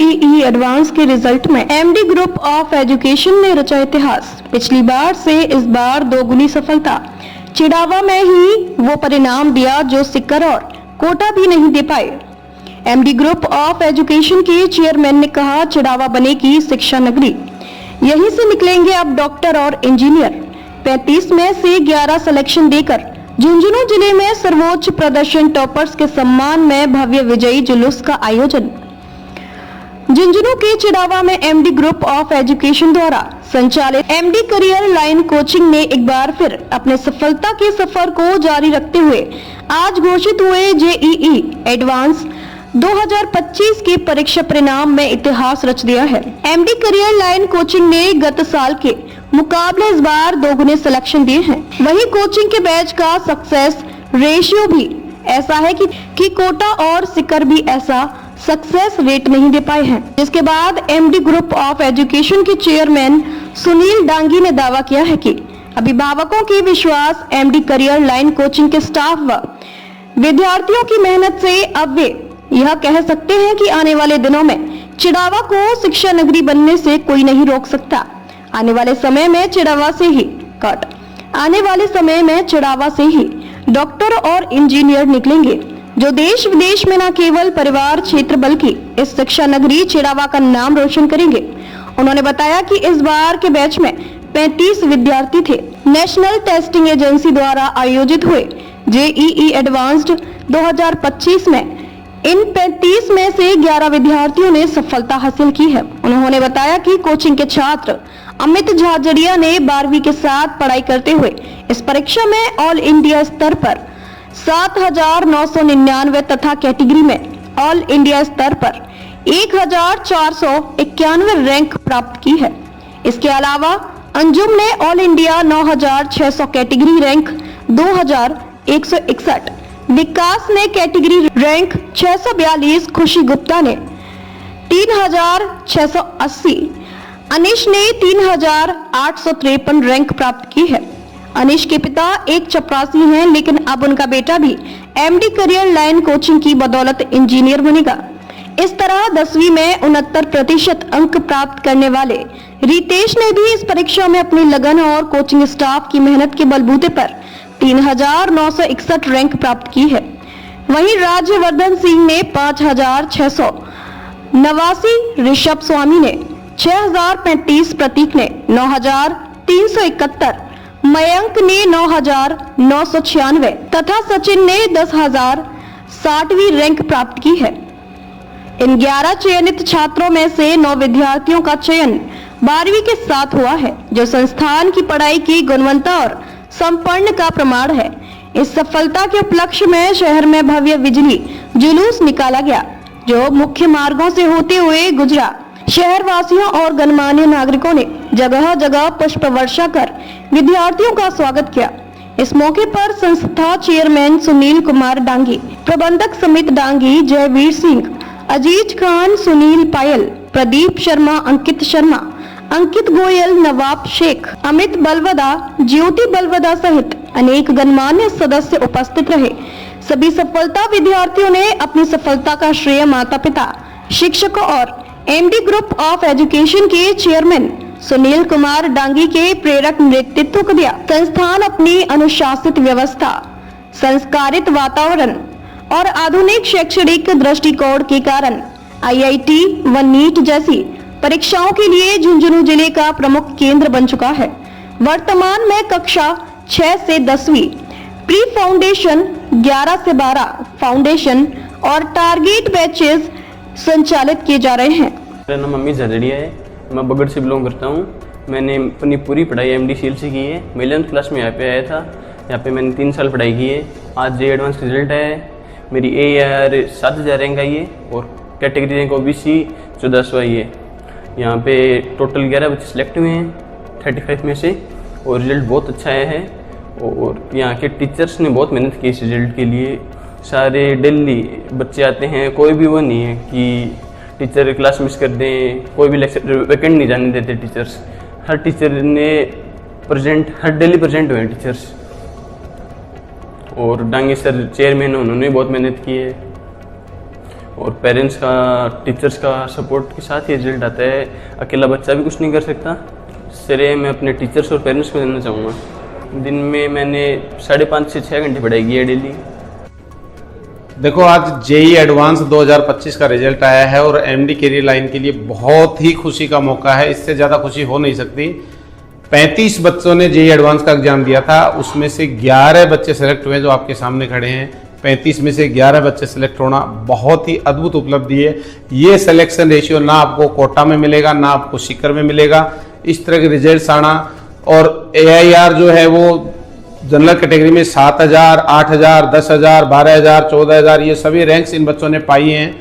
JEE advance के result में MD group of education ने रचा इतिहास। पिछली बार से इस बार दोगुनी सफलता। चिड़ावा में ही वो परिणाम दिया जो सिक्कर और कोटा भी नहीं दे पाए। एमडी ग्रुप ऑफ एजुकेशन के चेयरमैन ने कहा, चिड़ावा बनेगी शिक्षा नगरी, यहीं से निकलेंगे अब डॉक्टर और इंजीनियर। 35 में से 11 सिलेक्शन देकर झुंझुनू जिले में सर्वोच्च प्रदर्शन टॉपर्स के सम्मान में भव्य विजयी जुलूस का आयोजन। झुंझुनू के चिड़ावा में एमडी ग्रुप ऑफ एजुकेशन द्वारा संचालित एमडी करियर लाइन कोचिंग ने एक बार फिर अपने सफलता के सफर को जारी रखते हुए आज घोषित हुए जेईई एडवांस 2025 के परीक्षा परिणाम में इतिहास रच दिया है। एमडी करियर लाइन कोचिंग ने गत साल के मुकाबले इस बार दोगुने सिलेक्शन दिए हैं। वहीं कोचिंग के बैच का सक्सेस रेशियो भी ऐसा है कि कोटा और सिक्कर भी ऐसा सक्सेस रेट नहीं दे पाए हैं, जिसके बाद एमडी ग्रुप ऑफ एजुकेशन के चेयरमैन सुनील डांगी ने दावा किया है कि अभिभावकों के विश्वास, एमडी करियर लाइन कोचिंग के स्टाफ व विद्यार्थियों की मेहनत से अब वे यह कह सकते हैं कि आने वाले दिनों में चिड़ावा को शिक्षा नगरी बनने से कोई नहीं रोक सकता। आने वाले समय में चिड़ावा से ही डॉक्टर और इंजीनियर निकलेंगे, जो देश विदेश में न केवल परिवार क्षेत्र बल्कि इस शिक्षा नगरी चिड़ावा का नाम रोशन करेंगे। उन्होंने बताया कि इस बार के बैच में 35 विद्यार्थी थे। नेशनल टेस्टिंग एजेंसी द्वारा आयोजित हुए जेईई एडवांस्ड 2025 में इन 35 में से 11 विद्यार्थियों ने सफलता हासिल की है। उन्होंने बताया कि कोचिंग के छात्र अमित झाजड़िया ने 12वीं के साथ पढ़ाई करते हुए इस परीक्षा में ऑल इंडिया स्तर पर 7,999 तथा कैटेगरी में ऑल इंडिया स्तर पर 1,491 रैंक प्राप्त की है। इसके अलावा अंजुम ने ऑल इंडिया 9,600 कैटेगरी रैंक 2,161, विकास ने कैटेगरी रैंक 642, खुशी गुप्ता ने 3,680, अनिश ने 3,853 रैंक प्राप्त की है। अनिश के पिता एक चपरासी हैं, लेकिन अब उनका बेटा भी एमडी करियर लाइन कोचिंग की बदौलत इंजीनियर बनेगा। इस तरह 10वीं में 69% अंक प्राप्त करने वाले रितेश ने भी इस परीक्षा में अपनी लगन और कोचिंग स्टाफ की मेहनत के बलबूते पर 3,961 रैंक प्राप्त की है। वहीं राज्यवर्धन सिंह ने 5,689, ऋषभ स्वामी ने 6,035, प्रतीक ने 9,371, मयंक ने 9,996 तथा सचिन ने 10,060वीं रैंक प्राप्त की है। इन 11 चयनित छात्रों में से 9 विद्यार्थियों का चयन 12वीं के साथ हुआ है, जो संस्थान की पढ़ाई की गुणवत्ता और संपन्न का प्रमाण है। इस सफलता के उपलक्ष्य में शहर में भव्य बिजली जुलूस निकाला गया, जो मुख्य मार्गों से होते हुए गुजरा। शहर वासियों और गणमान्य नागरिकों ने जगह जगह पुष्प वर्षा कर विद्यार्थियों का स्वागत किया। इस मौके पर संस्था चेयरमैन सुनील कुमार डांगी, प्रबंधक समित डांगी, जयवीर सिंह, अजीज खान, सुनील पायल, प्रदीप शर्मा, अंकित शर्मा, अंकित गोयल, नवाब शेख, अमित बलवदा, ज्योति बलवदा सहित अनेक गणमान्य सदस्य उपस्थित रहे। सभी सफलता विद्यार्थियों ने अपनी सफलता का श्रेय माता पिता, शिक्षकों और एमडी ग्रुप ऑफ एजुकेशन के चेयरमैन सुनील कुमार डांगी के प्रेरक नेतृत्व को दिया। संस्थान अपनी अनुशासित व्यवस्था, संस्कारित वातावरण और आधुनिक शैक्षणिक दृष्टिकोण के कारण आईआईटी व नीट जैसी परीक्षाओं के लिए झुंझुनू जिले का प्रमुख केंद्र बन चुका है। वर्तमान में कक्षा 6 से 10वीं, प्री फाउंडेशन 11 से 12 फाउंडेशन और टारगेट बैचेस संचालित किए जा रहे हैं। मेरा नाम अमित झाजड़िया है, मैं बगड़ से बिलोंग करता हूँ। मैंने अपनी पूरी पढ़ाई एमडी सील से की है। मैं 11th क्लास में यहाँ पे आया था। यहाँ पे मैंने 3 साल पढ़ाई की है। आज जे एडवांस रिजल्ट आया है। मेरी AR 7,000 रैंक आई है और कैटेगरी रैंक OBC 1400 आई है। यहाँ पे टोटल 11 बच्चे सिलेक्ट हुए हैं 35 में से और रिजल्ट बहुत अच्छा आया है। और यहाँ के टीचर्स ने बहुत मेहनत की इस रिजल्ट के लिए। सारे डेली बच्चे आते हैं, कोई भी वो नहीं है कि टीचर क्लास मिस कर दें, कोई भी लेक्चर वैकेंट नहीं जाने देते टीचर्स। हर टीचर ने हर डेली प्रेजेंट हुए टीचर्स। और डांगी सर चेयरमैन, उन्होंने बहुत मेहनत की है। और पेरेंट्स का, टीचर्स का सपोर्ट के साथ ही रिजल्ट आता है। अकेला बच्चा भी कुछ नहीं कर सकता। श्रेय मैं अपने टीचर्स और पेरेंट्स को देना चाहूँगा। दिन में मैंने 5.5 से 6 घंटे पढ़ाई की है डेली। देखो, आज जेई एडवांस 2025 का रिजल्ट आया है और एमडी कैरियर लाइन के लिए बहुत ही खुशी का मौका है। इससे ज़्यादा खुशी हो नहीं सकती। 35 बच्चों ने जेई एडवांस का एग्जाम दिया था, उसमें से 11 बच्चे सेलेक्ट हुए जो आपके सामने खड़े हैं। 35 में से 11 बच्चे सेलेक्ट होना बहुत ही अद्भुत उपलब्धि है। ये सिलेक्शन रेशियो ना आपको कोटा में मिलेगा, ना आपको सीकर में मिलेगा। इस तरह के रिजल्ट आना, और AIR जो है वो जनरल कैटेगरी में 7,000, 8,000, 10,000, 12,000, 14,000 ये सभी रैंक्स इन बच्चों ने पाई हैं।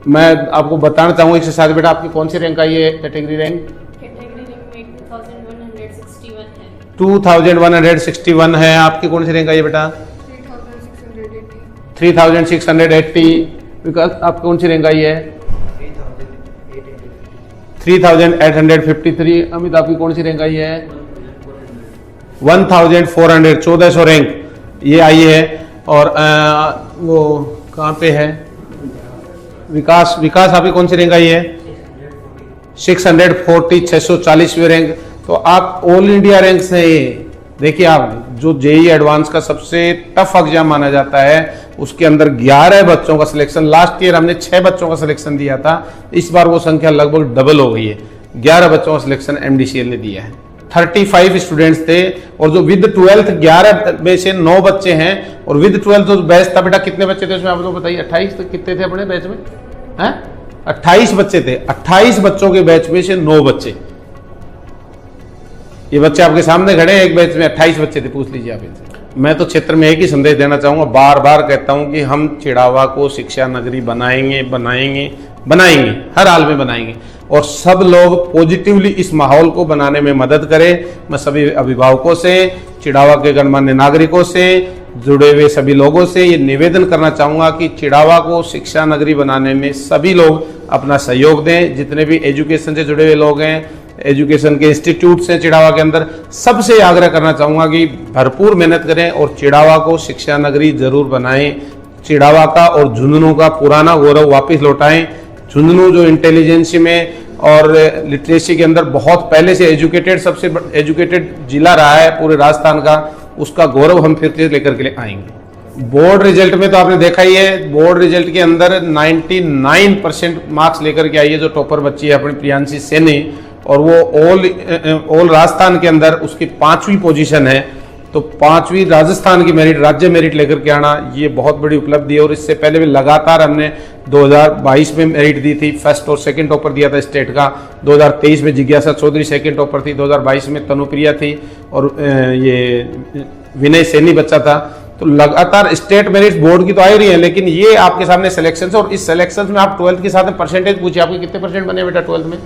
मैं आपको बताना चाहूँगा इसके साथ, बेटा आपकी कौन सी रैंक आई है? कैटेगरी रैंक 2161 है। आपकी कौन सी रैंक आई है बेटा? 3680। विकास आपकी कौन सी रैंक आई है? 3853। अमित आपकी कौन सी रैंक आई है? 1400, 1400 रैंक ये आई है। और वो कहाँ पे है? विकास आपकी कौन सी रैंक आई है? 640, 640वीं रैंक। तो आप ऑल इंडिया रैंक से, देखिए आप जो जेई एडवांस का सबसे टफ एग्जाम माना जाता है उसके अंदर 11 बच्चों का सिलेक्शन, लास्ट ईयर हमने 6 बच्चों का सिलेक्शन दिया था, इस बार वो संख्या लगभग डबल हो गई है। 11 बच्चों का सिलेक्शन MDCL ने दिया है। 35 स्टूडेंट्स थे और जो विद 12th 11 में से 9 बच्चे हैं, और विद 12th जो बैच था बेटा कितने बच्चे थे उसमें आप लोग बताइए? 28 कितने थे अपने बैच में? हैं 28 बच्चे थे। 28 बच्चों के बैच में से 9 बच्चे, ये बच्चे आपके सामने खड़े हैं। एक बैच में 28 बच्चे थे, पूछ लीजिए आप इनसे। मैं तो क्षेत्र में एक ही संदेश देना चाहूंगा, बार बार कहता हूं कि हम चिड़ावा को शिक्षा नगरी बनाएंगे, हर हाल में बनाएंगे, और सब लोग पॉजिटिवली इस माहौल को बनाने में मदद करें। मैं सभी अभिभावकों से, चिड़ावा के गणमान्य नागरिकों से, जुड़े हुए सभी लोगों से ये निवेदन करना चाहूँगा कि चिड़ावा को शिक्षा नगरी बनाने में सभी लोग अपना सहयोग दें। जितने भी एजुकेशन से जुड़े हुए लोग हैं, एजुकेशन के इंस्टीट्यूट्स हैं चिड़ावा के अंदर, सबसे आग्रह करना चाहूँगा कि भरपूर मेहनत करें और चिड़ावा को शिक्षा नगरी जरूर बनाएं। चिड़ावा का और झुंझुनू का पुराना गौरव वापस लौटाएं। झुंझुनू जो इंटेलिजेंसी में और लिटरेसी के अंदर बहुत पहले से एजुकेटेड, सबसे एजुकेटेड जिला रहा है पूरे राजस्थान का, उसका गौरव हम फिर से लेकर के आएंगे। बोर्ड रिजल्ट में तो आपने देखा ही है, बोर्ड रिजल्ट के अंदर 99% मार्क्स लेकर के आई है जो टॉपर बच्ची है अपनी प्रियांशी सैनी, और वो ऑल राजस्थान के अंदर उसकी 5वीं पोजीशन है। तो 5वीं राजस्थान की मेरिट, राज्य मेरिट लेकर के आना, ये बहुत बड़ी उपलब्धि है। और इससे पहले भी लगातार हमने 2022 में मेरिट दी थी, फर्स्ट और सेकंड टॉपर दिया था स्टेट का। 2023 में जिज्ञासा चौधरी सेकंड टॉपर थी, 2022 में तनुप्रिया थी, और ये विनय सैनी बच्चा था। तो लगातार स्टेट मेरिट बोर्ड की तो आ ही रही है, लेकिन ये आपके सामने सिलेक्शन है। और इस सिलेक्शन में आप 12th के साथ में परसेंटेज पूछिए, आपके कितने परसेंट बने बेटा 12th में?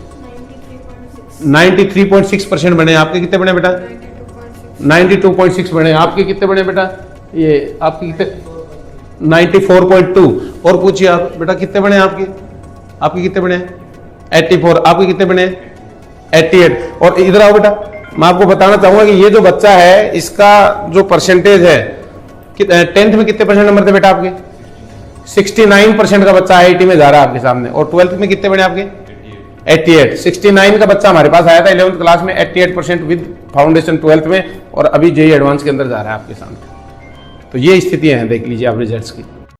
93.6% बने। आपके कितने बने बेटा? 92.6 बने। आपके कितने बने बेटा? ये आपके कितने? 94.2। और पूछिए आप बेटा कितने बने आपके? आपके कितने बने? 84। आपके कितने बने? 88। और इधर आओ बेटा, मैं आपको बताना चाहूंगा कि ये जो बच्चा है इसका जो परसेंटेज है, 10th में कितने परसेंट नंबर थे बेटा आपके? 69% का बच्चा IIT में जा रहा है आपके सामने। और 12th में कितने बने आपके? 88। 69 का बच्चा हमारे पास आया था 11th क्लास में, 88% विद फाउंडेशन 12th में, और अभी जेई एडवांस के अंदर जा रहा है आपके सामने। तो ये स्थितियां हैं, देख लीजिए आप रिजल्ट्स की।